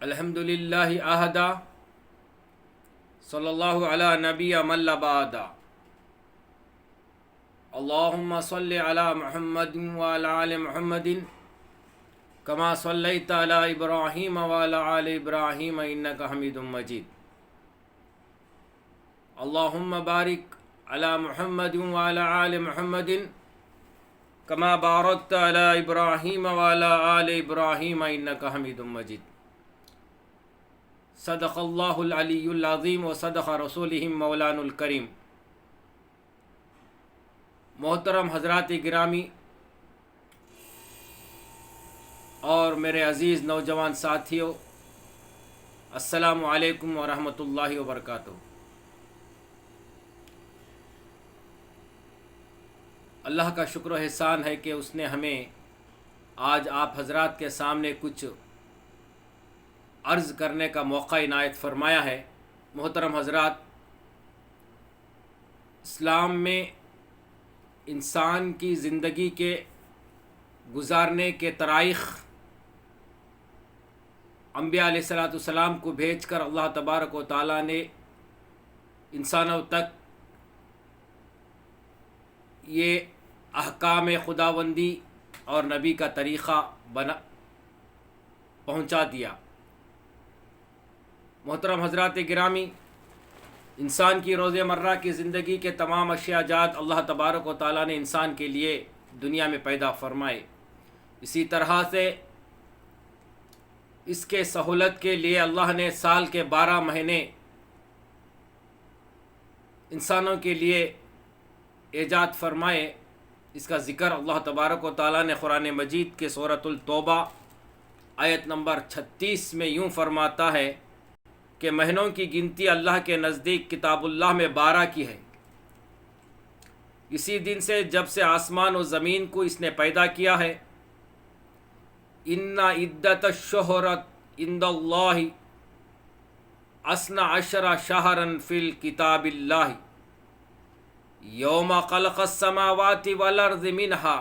الحمدللہ احدا صلی اللہ علی نبی من لا بعد اللہم صلی علی محمد وعلی آل محمد کما صلیت علی ابراہیم وعلی آل ابراہیم انک حمید مجید اللہم بارک علی محمد وعلی آل محمد کما بارکت علی ابراہیم وعلی آل ابراہیم انک حمید مجید صدق اللہ العلی العظیم و صدق رسولہ مولانا الکریم۔ محترم حضرات گرامی اور میرے عزیز نوجوان ساتھیوں، السلام علیکم ورحمۃ اللہ وبرکاتہ۔ اللہ کا شکر و احسان ہے کہ اس نے ہمیں آج آپ حضرات کے سامنے کچھ عرض کرنے کا موقع عنایت فرمایا ہے۔ محترم حضرات، اسلام میں انسان کی زندگی کے گزارنے کے طرائق انبیاء علیہ الصلاۃ والسلام کو بھیج کر اللہ تبارک و تعالیٰ نے انسانوں تک یہ احکام خداوندی اور نبی کا طریقہ پہنچا دیا۔ محترم حضرات گرامی، انسان کی روزمرہ کی زندگی کے تمام اشیاء جات اللہ تبارک و تعالیٰ نے انسان کے لیے دنیا میں پیدا فرمائے۔ اسی طرح سے اس کے سہولت کے لیے اللہ نے سال کے 12 مہینے انسانوں کے لیے ایجاد فرمائے۔ اس کا ذکر اللہ تبارک و تعالیٰ نے قرآن مجید کے سورۃ التوبہ آیت نمبر 36 میں یوں فرماتا ہے کہ مہینوں کی گنتی اللہ کے نزدیک کتاب اللہ میں 12 کی ہے، اسی دن سے جب سے آسمان و زمین کو اس نے پیدا کیا ہے۔ ان عدت الشہر عند اللہ 12 شہرا فی الکتاب اللہ یوم خلق السماوات والارض منها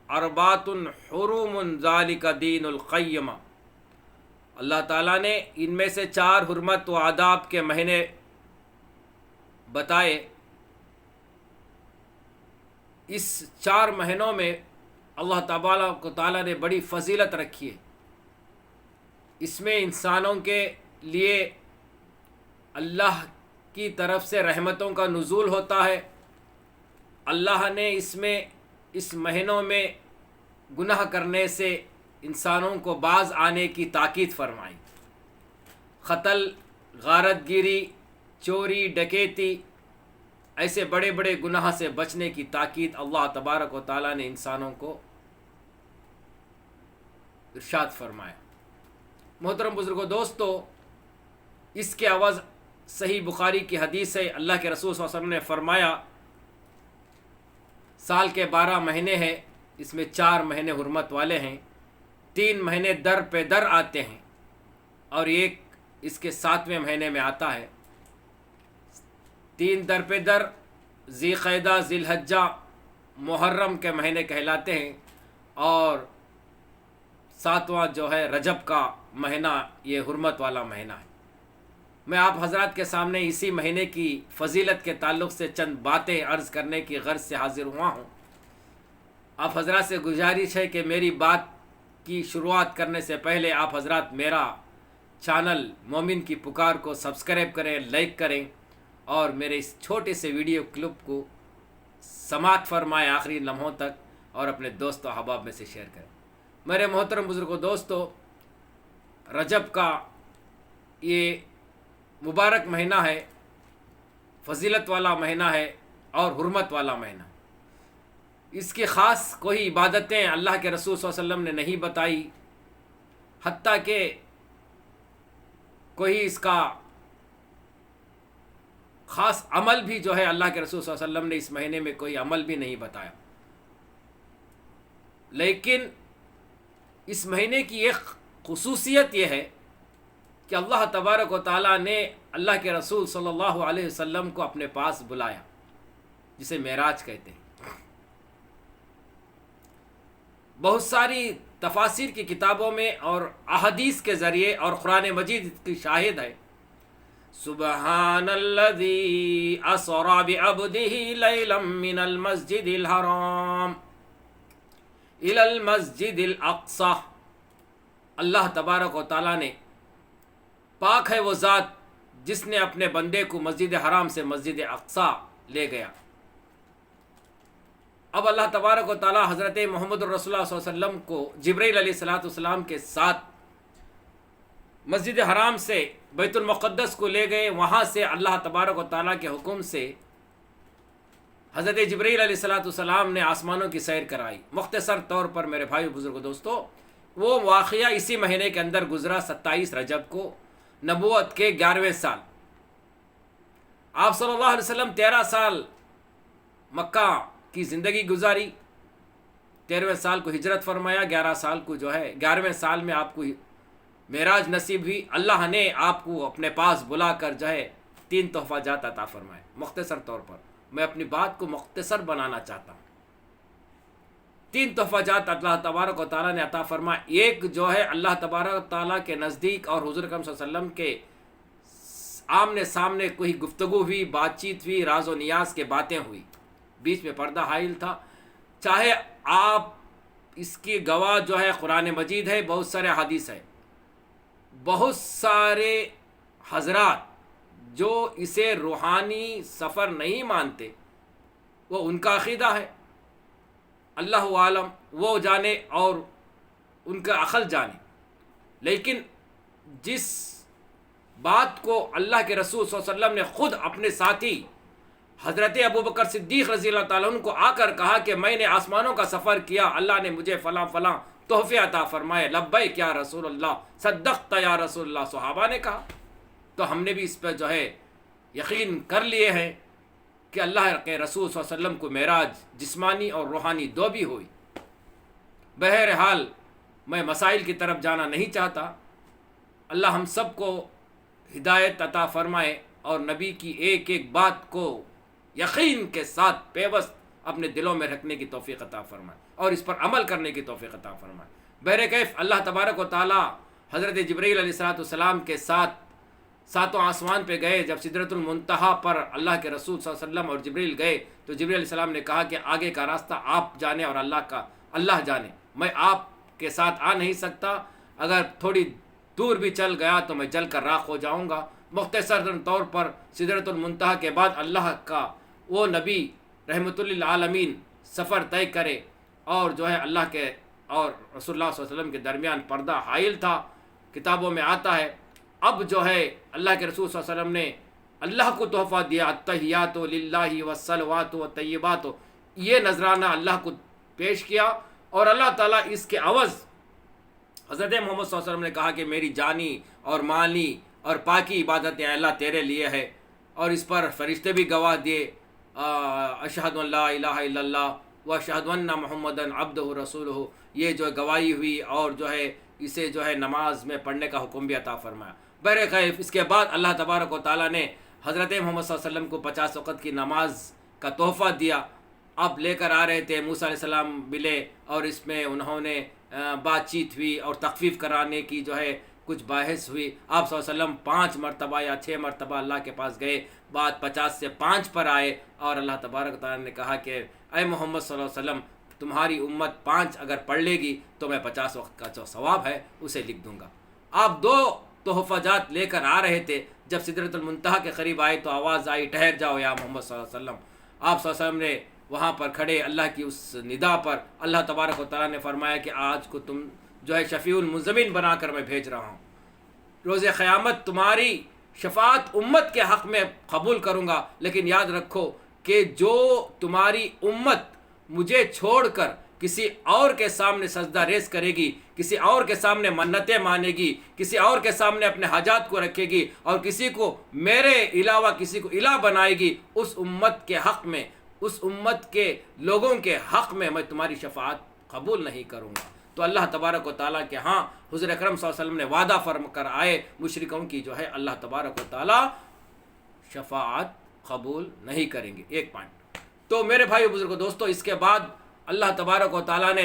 4 حرم ذالک دین القیمہ۔ اللہ تعالیٰ نے ان میں سے 4 حرمت و آداب کے مہینے بتائے۔ اس 4 مہینوں میں اللہ تبارک و تعالیٰ نے بڑی فضیلت رکھی ہے۔ اس میں انسانوں کے لیے اللہ کی طرف سے رحمتوں کا نزول ہوتا ہے۔ اللہ نے اس مہینوں میں گناہ کرنے سے انسانوں کو باز آنے کی تاکید فرمائی۔ قتل، غارت گیری، چوری، ڈکیتی، ایسے بڑے بڑے گناہ سے بچنے کی تاکید اللہ تبارک و تعالیٰ نے انسانوں کو ارشاد فرمایا۔ محترم بزرگوں، دوستو، اس کے عوض صحیح بخاری کی حدیث ہے، اللہ کے رسول صلی اللہ علیہ وسلم نے فرمایا سال کے 12 مہینے ہیں، اس میں 4 مہینے حرمت والے ہیں، 3 مہینے در پہ در آتے ہیں اور ایک اس کے 7ویں مہینے میں آتا ہے۔ 3 در پہ در ذی قعدہ، ذی الحجہ، محرم کے مہینے کہلاتے ہیں، اور 7واں جو ہے رجب کا مہینہ، یہ حرمت والا مہینہ ہے۔ میں آپ حضرات کے سامنے اسی مہینے کی فضیلت کے تعلق سے چند باتیں عرض کرنے کی غرض سے حاضر ہوا ہوں۔ آپ حضرات سے گزارش ہے کہ میری بات کی شروعات کرنے سے پہلے آپ حضرات میرا چینل مومن کی پکار کو سبسکرائب کریں، لائک کریں، اور میرے اس چھوٹے سے ویڈیو کلپ کو سماعت فرمائیں آخری لمحوں تک، اور اپنے دوست و احباب میں سے شیئر کریں۔ میرے محترم بزرگوں، دوستو، رجب کا یہ مبارک مہینہ ہے، فضیلت والا مہینہ ہے اور حرمت والا مہینہ۔ اس کی خاص کوئی عبادتیں اللہ کے رسول صلی اللہ علیہ وسلم نے نہیں بتائی، حتیٰ کہ کوئی اس کا خاص عمل بھی جو ہے اللہ کے رسول صلی اللہ علیہ وسلم نے اس مہینے میں کوئی عمل بھی نہیں بتایا۔ لیکن اس مہینے کی ایک خصوصیت یہ ہے کہ اللہ تبارک و تعالیٰ نے اللہ کے رسول صلی اللہ علیہ وسلم کو اپنے پاس بلایا، جسے معراج کہتے ہیں۔ بہت ساری تفاسیر کی کتابوں میں اور احادیث کے ذریعے اور قرآن مجید کی شاہد ہے. سبحان الذی اسری بعبدہ لیلا من المسجد الحرام الی المسجد الاقصی. اللہ تبارک و تعالیٰ نے، پاک ہے وہ ذات جس نے اپنے بندے کو مسجد حرام سے مسجد اقصی لے گیا. اب اللہ تبارک و تعالیٰ حضرت محمد الرسول اللہ صلی اللہ علیہ وسلم کو جبرائیل علیہ السلام کے ساتھ مسجد حرام سے بیت المقدس کو لے گئے. وہاں سے اللہ تبارک و تعالیٰ کے حکم سے حضرت جبرائیل علیہ السلام نے آسمانوں کی سیر کرائی. مختصر طور پر میرے بھائی بزرگ دوستو، وہ واقعہ اسی مہینے کے اندر گزرا 27 رجب کو، نبوت کے 11ویں سال. آپ صلی اللہ علیہ وسلم 13 سال مکہ کی زندگی گزاری، 13ویں سال کو ہجرت فرمایا، 11 سال کو جو ہے 11ویں سال میں آپ کو معراج نصیب ہوئی. اللہ نے آپ کو اپنے پاس بلا کر جو ہے 3 تحفہ جات عطا فرمائے. مختصر طور پر میں اپنی بات کو مختصر بنانا چاہتا ہوں. 3 تحفہ جات اللہ تبارک و تعالیٰ نے عطا فرمائے. ایک جو ہے اللہ تبارک و تعالیٰ کے نزدیک اور حضور اکرم صلی اللہ علیہ وسلم کے آمنے سامنے کوئی گفتگو ہوئی، بات چیت ہوئی، راز و نیاز کے باتیں ہوئی، بیچ میں پردہ حائل تھا. چاہے آپ اس کی گواہ جو ہے قرآن مجید ہے، بہت سارے حدیث ہے. بہت سارے حضرات جو اسے روحانی سفر نہیں مانتے، وہ ان کا عقیدہ ہے، اللہ عالم وہ جانے اور ان کا عقل جانے. لیکن جس بات کو اللہ کے رسول صلی اللہ علیہ وسلم نے خود اپنے ساتھی حضرت ابوبکر صدیق رضی اللہ تعالیٰ عنہ کو آ کر کہا کہ میں نے آسمانوں کا سفر کیا، اللہ نے مجھے فلاں فلاں تحفے عطا فرمائے، لبیک یا رسول اللہ، صدقت یا رسول اللہ، صحابہ نے کہا، تو ہم نے بھی اس پہ جو ہے یقین کر لیے ہیں کہ اللہ کے رسول صلی اللہ علیہ وسلم کو معراج جسمانی اور روحانی دو بھی ہوئی. بہرحال میں مسائل کی طرف جانا نہیں چاہتا. اللہ ہم سب کو ہدایت عطا فرمائے اور نبی کی ایک ایک بات کو یقین کے ساتھ پیوست اپنے دلوں میں رکھنے کی توفیق عطا فرمائے اور اس پر عمل کرنے کی توفیق عطا فرمائے. بہرکیف اللہ تبارک و تعالی حضرت جبرائیل علیہ السلام کے ساتھ 7 آسمان پہ گئے. جب سدرۃ المنتہا پر اللہ کے رسول صلی اللہ علیہ وسلم اور جبرائیل گئے تو جبرائیل علیہ السلام نے کہا کہ آگے کا راستہ آپ جانے اور اللہ جانے، میں آپ کے ساتھ آ نہیں سکتا، اگر تھوڑی دور بھی چل گیا تو میں جل کر راکھ ہو جاؤں گا. مختصر طور پر سدرۃ المنتہا کے بعد اللہ کا وہ نبی رحمۃ للعالمین سفر طے کرے اور جو ہے اللہ کے اور رسول اللہ صلی اللہ علیہ وسلم کے درمیان پردہ حائل تھا. کتابوں میں آتا ہے اب جو ہے اللہ کے رسول صلی اللہ علیہ وسلم نے اللہ کو تحفہ دیا، التحیات للہ والصلوات والطیبات، یہ نذرانہ اللہ کو پیش کیا اور اللہ تعالیٰ اس کے عوض حضرت محمد صلی اللہ علیہ وسلم نے کہا کہ میری جانی اور مالی اور پاکی عبادتیں اللہ تیرے لیے ہے. اور اس پر فرشتے بھی گواہ دیے، اشہد ان لا الہ الا اللہ و اشہد ان محمدً عبدہ رسولہ، یہ جو گواہی ہوئی اور جو ہے اسے جو ہے نماز میں پڑھنے کا حکم بھی عطا فرمایا. بہرکیف اس کے بعد اللہ تبارک و تعالیٰ نے حضرت محمد صلی اللہ علیہ وسلم کو 50 وقت کی نماز کا تحفہ دیا. اب لے کر آ رہے تھے، موسیٰ علیہ السلام ملے اور اس میں انہوں نے بات چیت ہوئی اور تخفیف کرانے کی جو ہے کچھ بحث ہوئی. آپ صلی اللہ علیہ وسلم 5 مرتبہ یا 6 مرتبہ اللہ کے پاس گئے، بات 50 سے 5 پر آئے اور اللہ تبارک تعالیٰ نے کہا کہ اے محمد صلی اللہ علیہ وسلم، تمہاری امت 5 اگر پڑھ لے گی تو میں 50 وقت کا جو ثواب ہے اسے لکھ دوں گا. آپ 2 تحفہ جات لے کر آ رہے تھے. جب سدرۃ المنتہا کے قریب آئے تو آواز آئی ٹھہر جاؤ یا محمد صلی اللہ علیہ وسلم. آپ صلی اللہ علیہ وسلم نے وہاں پر کھڑے اللہ کی اس ندا پر اللہ تبارک و تعالیٰ نے فرمایا کہ آج کو تم جو ہے شفیع المنذرین بنا کر میں بھیج رہا ہوں. روز قیامت تمہاری شفاعت امت کے حق میں قبول کروں گا، لیکن یاد رکھو کہ جو تمہاری امت مجھے چھوڑ کر کسی اور کے سامنے سجدہ ریز کرے گی، کسی اور کے سامنے منتیں مانے گی، کسی اور کے سامنے اپنے حاجات کو رکھے گی اور کسی کو میرے علاوہ کسی کو الہ بنائے گی، اس امت کے حق میں، اس امت کے لوگوں کے حق میں میں تمہاری شفاعت قبول نہیں کروں گا. تو اللہ تبارک و تعالیٰ کے ہاں حضور اکرم صلی اللہ علیہ وسلم نے وعدہ فرما کر آئے مشرکوں کی جو ہے اللہ تبارک و تعالیٰ شفاعت قبول نہیں کریں گے. ایک پوائنٹ. تو میرے بھائی بزرگ دوستو، اس کے بعد اللہ تبارک و تعالیٰ نے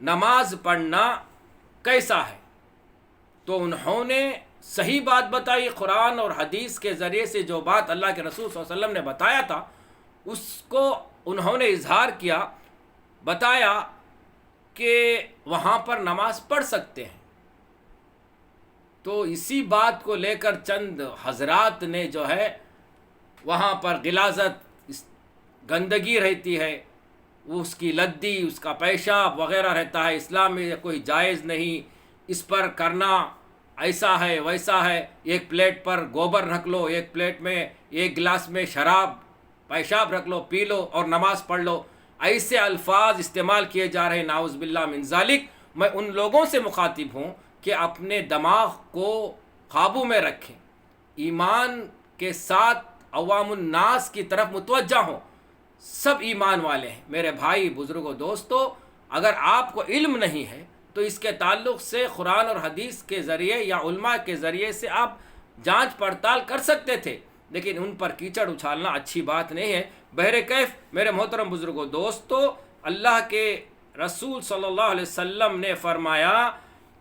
نماز پڑھنا کیسا ہے؟ تو انہوں نے صحیح بات بتائی، قرآن اور حدیث کے ذریعے سے جو بات اللہ کے رسول صلی اللہ علیہ وسلم نے بتایا تھا اس کو انہوں نے اظہار کیا، بتایا کہ وہاں پر نماز پڑھ سکتے ہیں۔ تو اسی بات کو لے کر چند حضرات نے جو ہے وہاں پر غلاظت، گندگی رہتی ہے، اس کی لدی، اس کا پیشاب وغیرہ رہتا ہے، اسلام میں کوئی جائز نہیں، اس پر کرنا ایسا ہے ویسا ہے، ایک پلیٹ پر گوبر رکھ لو، ایک پلیٹ میں ایک گلاس میں شراب پیشاب رکھ لو، پی لو اور نماز پڑھ لو، ایسے الفاظ استعمال کیے جا رہے ہیں، نعوذ باللہ من ذالک۔ میں ان لوگوں سے مخاطب ہوں کہ اپنے دماغ کو قابو میں رکھیں، ایمان کے ساتھ عوام الناس کی طرف متوجہ ہوں۔ سب ایمان والے ہیں میرے بھائی، بزرگوں، دوستو۔ اگر آپ کو علم نہیں ہے تو اس کے تعلق سے قرآن اور حدیث کے ذریعے یا علماء کے ذریعے سے آپ جانچ پڑتال کر سکتے تھے، لیکن ان پر کیچڑ اچھالنا اچھی بات نہیں ہے۔ بہرکیف میرے محترم بزرگوں، دوستو، اللہ کے رسول صلی اللہ علیہ وسلم نے فرمایا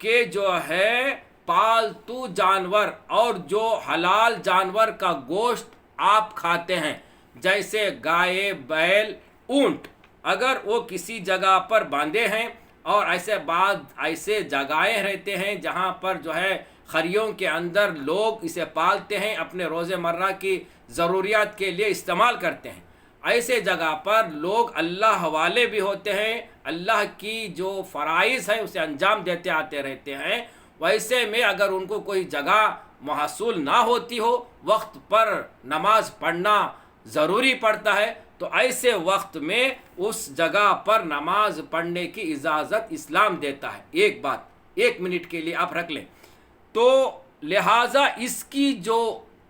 کہ جو ہے پالتو جانور اور جو حلال جانور کا گوشت آپ کھاتے ہیں، جیسے گائے، بیل، اونٹ، اگر وہ کسی جگہ پر باندھے ہیں اور ایسے جگہیں رہتے ہیں جہاں پر جو ہے خریوں کے اندر لوگ اسے پالتے ہیں، اپنے روز مرہ کی ضروریات کے لیے استعمال کرتے ہیں، ایسے جگہ پر لوگ اللہ والے بھی ہوتے ہیں، اللہ کی جو فرائض ہے اسے انجام دیتے آتے رہتے ہیں، ویسے میں اگر ان کو کوئی جگہ محصول نہ ہوتی ہو، وقت پر نماز پڑھنا ضروری پڑتا ہے، تو ایسے وقت میں اس جگہ پر نماز پڑھنے کی اجازت اسلام دیتا ہے۔ ایک بات 1 منٹ کے لیے آپ رکھ لیں۔ تو لہٰذا اس کی جو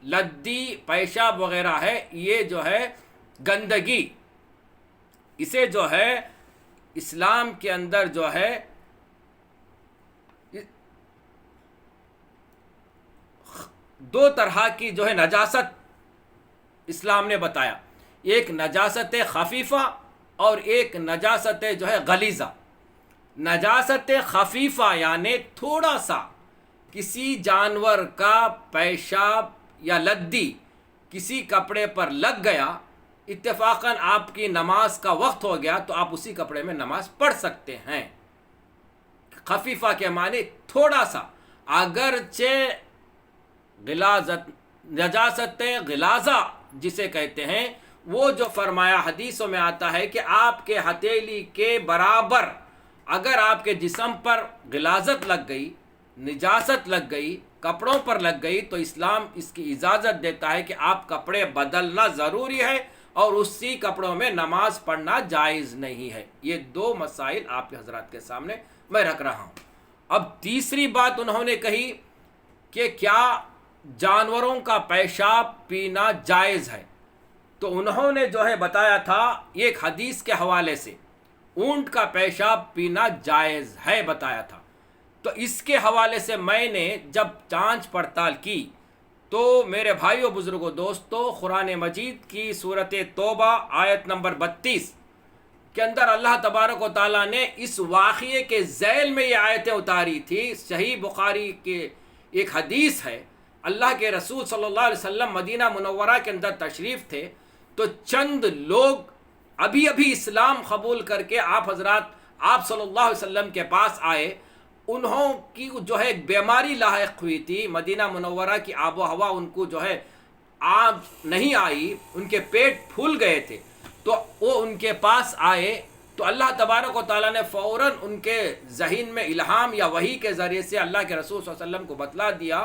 لدی، پیشاب وغیرہ ہے، یہ جو ہے گندگی، اسے جو ہے اسلام کے اندر جو ہے دو طرح کی جو ہے نجاست اسلام نے بتایا، ایک نجاست خفیفہ اور ایک نجاست جو ہے غلیظہ۔ نجاست خفیفہ یعنی تھوڑا سا کسی جانور کا پیشاب یا لدی کسی کپڑے پر لگ گیا، اتفاقاً آپ کی نماز کا وقت ہو گیا تو آپ اسی کپڑے میں نماز پڑھ سکتے ہیں۔ خفیفہ کے معنی تھوڑا سا، اگرچہ نجاست غلاظہ جسے کہتے ہیں، وہ جو فرمایا حدیثوں میں آتا ہے کہ آپ کے ہتھیلی کے برابر اگر آپ کے جسم پر غلاظت لگ گئی، نجاست لگ گئی، کپڑوں پر لگ گئی، تو اسلام اس کی اجازت دیتا ہے کہ آپ کپڑے بدلنا ضروری ہے اور اسی کپڑوں میں نماز پڑھنا جائز نہیں ہے۔ یہ 2 مسائل آپ کے حضرات کے سامنے میں رکھ رہا ہوں۔ اب تیسری بات انہوں نے کہی کہ کیا جانوروں کا پیشاب پینا جائز ہے؟ تو انہوں نے جو ہے بتایا تھا ایک حدیث کے حوالے سے اونٹ کا پیشاب پینا جائز ہے بتایا تھا۔ تو اس کے حوالے سے میں نے جب جانچ پڑتال کی تو میرے بھائیوں، بزرگوں، دوستوں، قرآن مجید کی سورۃ توبہ آیت نمبر 32 کے اندر اللہ تبارک و تعالیٰ نے اس واقعے کے ذیل میں یہ آیتیں اتاری تھی۔ صحیح بخاری کے ایک حدیث ہے، اللہ کے رسول صلی اللہ علیہ وسلم مدینہ منورہ کے اندر تشریف تھے، تو چند لوگ ابھی اسلام قبول کر کے آپ صلی اللہ علیہ وسلم کے پاس آئے۔ انہوں کی جو ہے ایک بیماری لاحق ہوئی تھی، مدینہ منورہ کی آب و ہوا ان کو جو ہے عام نہیں آئی، ان کے پیٹ پھول گئے تھے، تو وہ ان کے پاس آئے تو اللہ تبارک و تعالیٰ نے فوراً ان کے ذہن میں الہام یا وحی کے ذریعے سے اللہ کے رسول صلی اللہ علیہ وسلم کو بتلا دیا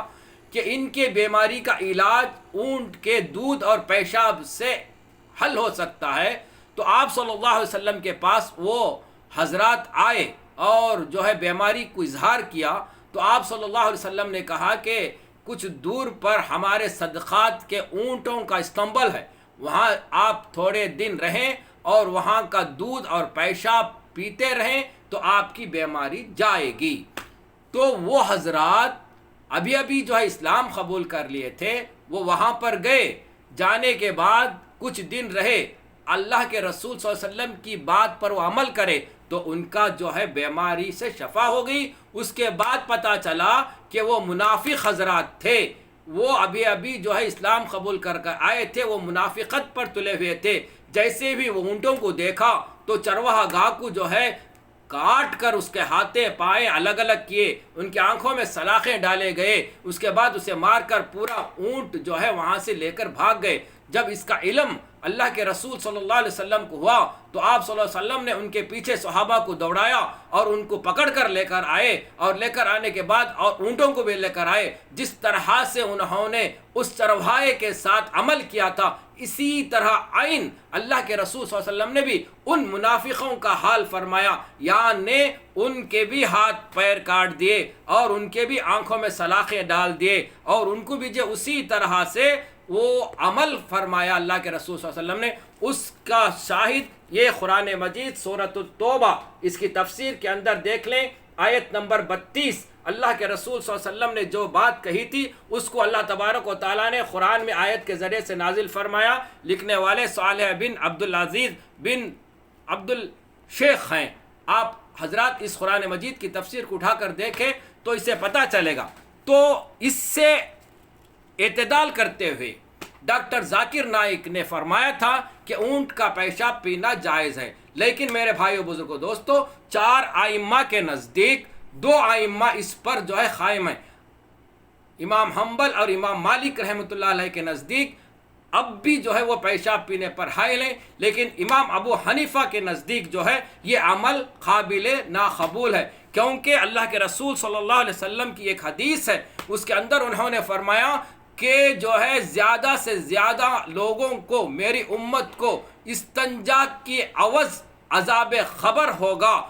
کہ ان کے بیماری کا علاج اونٹ کے دودھ اور پیشاب سے حل ہو سکتا ہے۔ تو آپ صلی اللہ علیہ وسلم کے پاس وہ حضرات آئے اور جو ہے بیماری کو اظہار کیا، تو آپ صلی اللہ علیہ وسلم نے کہا کہ کچھ دور پر ہمارے صدقات کے اونٹوں کا استنبل ہے، وہاں آپ تھوڑے دن رہیں اور وہاں کا دودھ اور پیشاب پیتے رہیں تو آپ کی بیماری جائے گی۔ تو وہ حضرات ابھی جو ہے اسلام قبول کر لیے تھے، وہ وہاں پر گئے، جانے کے بعد کچھ دن رہے، اللہ کے رسول صلی اللہ علیہ وسلم کی بات پر وہ عمل کرے تو ان کا جو ہے بیماری سے شفا ہو گئی۔ اس کے بعد پتہ چلا کہ وہ منافق حضرات تھے، وہ ابھی جو ہے اسلام قبول کر آئے تھے، وہ منافقت پر تلے ہوئے تھے۔ جیسے بھی وہ اونٹوں کو دیکھا تو چرواہا گاہ کو جو ہے کاٹ کر اس کے ہاتھیں پائیں الگ الگ کیے، ان کی آنکھوں میں سلاخیں ڈالے گئے، اس کے بعد اسے مار کر پورا اونٹ جو ہے وہاں سے لے کر بھاگ گئے۔ جب اس کا علم اللہ کے رسول صلی اللہ علیہ وسلم کو ہوا تو آپ صلی اللہ علیہ وسلم نے ان کے پیچھے صحابہ کو دوڑایا اور ان کو پکڑ کر لے کر آئے، اور لے کر آنے کے بعد اور اونٹوں کو بھی لے کر آئے۔ جس طرح سے انہوں نے اس چرواہے کے ساتھ عمل کیا تھا، اسی طرح عین اللہ کے رسول صلی اللہ علیہ وسلم نے بھی ان منافقوں کا حال فرمایا، یعنی ان کے بھی ہاتھ پیر کاٹ دیے اور ان کے بھی آنکھوں میں سلاخیں ڈال دیے، اور ان کو بھی جو اسی طرح سے وہ عمل فرمایا اللہ کے رسول صلی اللہ علیہ وسلم نے۔ اس کا شاہد یہ قرآن مجید سورۃ التوبہ، اس کی تفسیر کے اندر دیکھ لیں، آیت نمبر 32، اللہ کے رسول صلی اللہ علیہ وسلم نے جو بات کہی تھی اس کو اللہ تبارک و تعالیٰ نے قرآن میں آیت کے ذریعے سے نازل فرمایا۔ لکھنے والے صالح بن عبدالعزیز بن عبدالشیخ ہیں۔ آپ حضرات اس قرآن مجید کی تفسیر کو اٹھا کر دیکھیں تو اسے پتہ چلے گا۔ تو اس سے اعتدال کرتے ہوئے ڈاکٹر ذاکر نائک نے فرمایا تھا کہ اونٹ کا پیشاب پینا جائز ہے، لیکن میرے بھائیو بزرگوں دوستو، 4 ائمہ کے نزدیک 2 ائمہ اس پر جو ہے قائم ہیں۔ امام حنبل اور امام مالک رحمۃ اللہ علیہ کے نزدیک اب بھی جو ہے وہ پیشاب پینے پر حائل ہیں، لیکن امام ابو حنیفہ کے نزدیک جو ہے یہ عمل قابل ناقبول ہے، کیونکہ اللہ کے رسول صلی اللہ علیہ وسلم کی ایک حدیث ہے، اس کے اندر انہوں نے فرمایا کہ جو ہے زیادہ سے زیادہ لوگوں کو، میری امت کو استنجا کی عوض عذاب خبر ہوگا،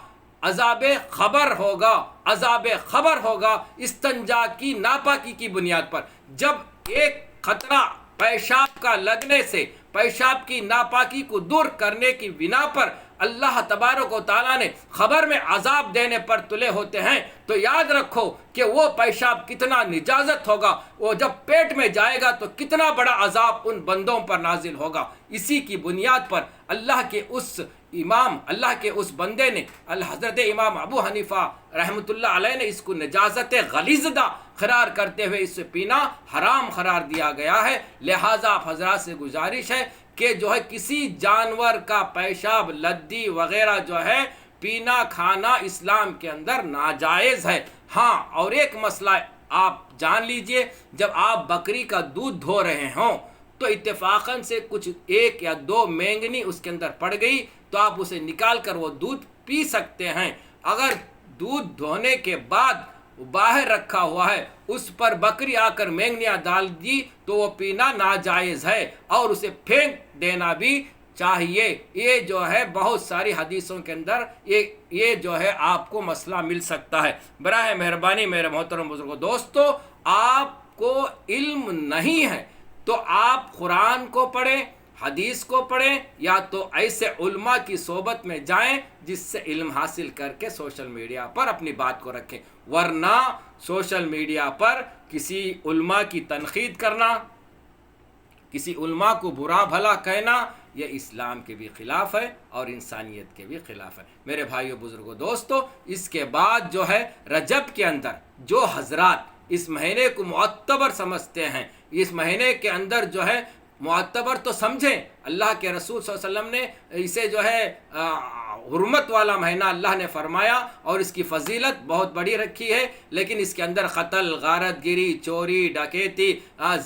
عذاب خبر ہوگا، عذاب خبر ہوگا استنجا کی ناپاکی کی بنیاد پر۔ جب ایک خطرہ پیشاب کا لگنے سے پیشاب کی ناپاکی کو دور کرنے کی بنا پر اللہ تبارک و تعالیٰ نے خبر میں عذاب دینے پر تلے ہوتے ہیں، تو یاد رکھو کہ وہ پیشاب کتنا نجازت ہوگا، وہ جب پیٹ میں جائے گا تو کتنا بڑا عذاب ان بندوں پر نازل ہوگا۔ اسی کی بنیاد پر اللہ کے اس بندے نے، حضرت امام ابو حنیفہ رحمۃ اللہ علیہ نے اس کو نجازت غلیظہ قرار کرتے ہوئے اس سے پینا حرام قرار دیا گیا ہے۔ لہٰذا آپ حضرات سے گزارش ہے کہ جو ہے کسی جانور کا پیشاب، لدی وغیرہ جو ہے پینا کھانا اسلام کے اندر ناجائز ہے۔ ہاں، اور ایک مسئلہ آپ جان لیجئے، جب آپ بکری کا دودھ دھو رہے ہوں تو اتفاقاً سے کچھ 1 یا 2 مینگنی اس کے اندر پڑ گئی تو آپ اسے نکال کر وہ دودھ پی سکتے ہیں۔ اگر دودھ دھونے کے بعد باہر رکھا ہوا ہے اس پر بکری آ کر مینگنیاں ڈال دی تو وہ پینا ناجائز ہے اور اسے پھینک دینا بھی چاہیے۔ یہ جو ہے بہت ساری حدیثوں کے اندر یہ جو ہے آپ کو مسئلہ مل سکتا ہے۔ براہ مہربانی میرے محترم بزرگوں دوستو، آپ کو علم نہیں ہے تو آپ قرآن کو پڑھیں، حدیث کو پڑھیں، یا تو ایسے علماء کی صحبت میں جائیں جس سے علم حاصل کر کے سوشل میڈیا پر اپنی بات کو رکھیں، ورنہ سوشل میڈیا پر کسی علماء کی تنقید کرنا، کسی علماء کو برا بھلا کہنا، یہ اسلام کے بھی خلاف ہے اور انسانیت کے بھی خلاف ہے۔ میرے بھائیو بزرگوں دوستو، اس کے بعد جو ہے رجب کے اندر جو حضرات اس مہینے کو معتبر سمجھتے ہیں، اس مہینے کے اندر جو ہے معتبر تو سمجھیں، اللہ کے رسول صلی اللہ علیہ وسلم نے اسے جو ہے حرمت والا مہینہ اللہ نے فرمایا اور اس کی فضیلت بہت بڑی رکھی ہے، لیکن اس کے اندر قتل، غارت گری، چوری، ڈکیتی،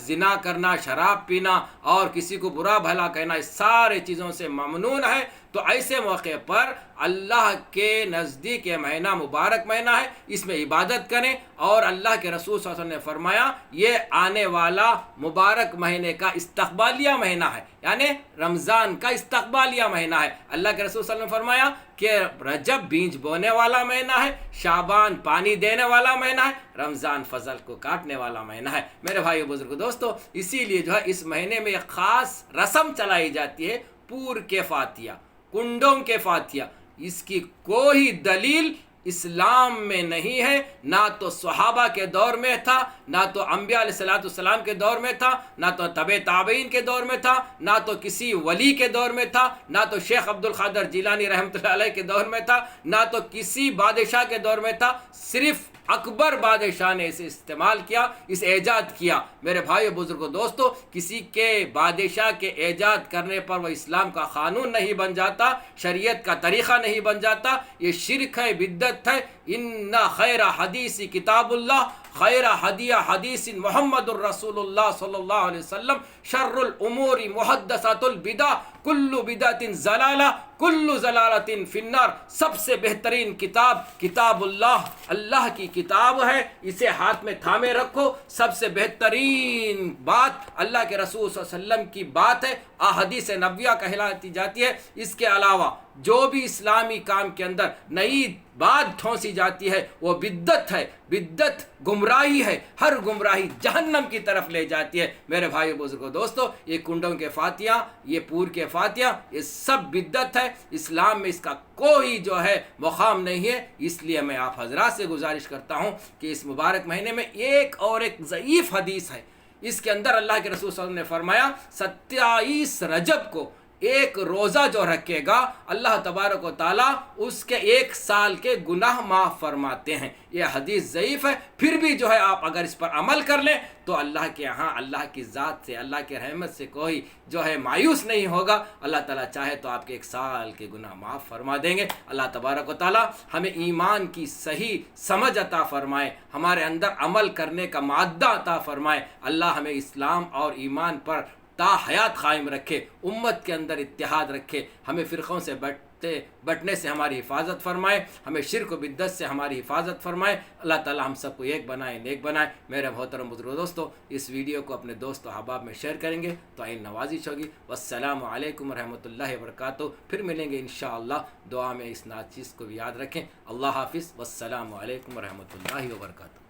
زنا کرنا، شراب پینا اور کسی کو برا بھلا کہنا، اس سارے چیزوں سے ممنون ہے۔ تو ایسے موقع پر اللہ کے نزدیک یہ مہینہ مبارک مہینہ ہے، اس میں عبادت کریں، اور اللہ کے رسول صلی اللہ علیہ وسلم نے فرمایا یہ آنے والا مبارک مہینے کا استقبالیہ مہینہ ہے، یعنی رمضان کا استقبالیہ مہینہ ہے۔ اللہ کے رسول صلی اللہ علیہ وسلم نے فرمایا کہ رجب بیج بونے والا مہینہ ہے، شعبان پانی دینے والا مہینہ ہے، رمضان فضل کو کاٹنے والا مہینہ ہے۔ میرے بھائیو بزرگو دوستو، اسی لیے جو ہے اس مہینے میں ایک خاص رسم چلائی جاتی ہے، پور کے فاتحہ، کنڈوں کے فاتحہ۔ اس کی کوئی دلیل اسلام میں نہیں ہے، نہ تو صحابہ کے دور میں تھا، نہ تو انبیاء علیہ السلام کے دور میں تھا، نہ تو تبع تابعین کے دور میں تھا، نہ تو کسی ولی کے دور میں تھا، نہ تو شیخ عبد القادر جیلانی رحمۃ اللہ علیہ کے دور میں تھا، نہ تو کسی بادشاہ کے دور میں تھا۔ صرف اکبر بادشاہ نے اسے استعمال کیا، اسے ایجاد کیا۔ میرے بھائیو بزرگوں دوستو، کسی کے بادشاہ کے ایجاد کرنے پر وہ اسلام کا قانون نہیں بن جاتا، شریعت کا طریقہ نہیں بن جاتا، یہ شرک ہے، بدعت ہے۔ ان خیر حدیث کتاب اللہ، خیر ہدی حدیث محمد الرسول اللہ صلی اللہ علیہ وسلم، شر الامور محدثات البدع، کل بدعت ضلالہ، کل ضلالۃ فی النار۔ سب سے بہترین کتاب کتاب اللہ، اللہ کی کتاب ہے، اسے ہاتھ میں تھامے رکھو۔ سب سے بہترین بات اللہ کے رسول صلی اللہ علیہ وسلم کی بات ہے، احادیث نبویہ کہلاتی جاتی ہے۔ اس کے علاوہ جو بھی اسلامی کام کے اندر نئی بات ٹھونسی جاتی ہے وہ بدعت ہے، بدعت گمراہی ہے، ہر گمراہی جہنم کی طرف لے جاتی ہے۔ میرے بھائی بزرگوں دوستو، یہ کنڈوں کے فاتحہ، یہ پور کے فاتحہ، یہ سب بدعت ہے۔ اسلام میں اس کا کوئی جو ہے مقام نہیں ہے۔ اس لیے میں آپ حضرات سے گزارش کرتا ہوں کہ اس مبارک مہینے میں ایک ضعیف حدیث ہے، اس کے اندر اللہ کے رسول صلی اللہ علیہ وسلم نے فرمایا 27 رجب کو ایک روزہ جو رکھے گا اللہ تبارک و تعالیٰ اس کے 1 سال کے گناہ معاف فرماتے ہیں۔ یہ حدیث ضعیف ہے، پھر بھی جو ہے آپ اگر اس پر عمل کر لیں تو اللہ کے ہاں، اللہ کی ذات سے، اللہ کے رحمت سے کوئی جو ہے مایوس نہیں ہوگا۔ اللہ تعالیٰ چاہے تو آپ کے 1 سال کے گناہ معاف فرما دیں گے۔ اللہ تبارک و تعالیٰ ہمیں ایمان کی صحیح سمجھ عطا فرمائے، ہمارے اندر عمل کرنے کا مادہ عطا فرمائے۔ اللہ ہمیں اسلام اور ایمان پر تا حیات قائم رکھے، امت کے اندر اتحاد رکھے، ہمیں فرقوں سے بٹنے سے ہماری حفاظت فرمائے، ہمیں شرک و بدعت سے ہماری حفاظت فرمائے۔ اللہ تعالیٰ ہم سب کو ایک بنائے، نیک بنائے۔ میرے محترم بزرگ دوستو، اس ویڈیو کو اپنے دوست و احباب میں شیئر کریں گے تو آئین نوازش ہوگی۔ والسلام علیکم ورحمۃ اللہ وبرکاتہ۔ پھر ملیں گے انشاءاللہ، دعا میں اس نعت چیز کو بھی یاد رکھیں۔ اللہ حافظ، والسلام علیکم ورحمۃ اللہ وبرکاتہ۔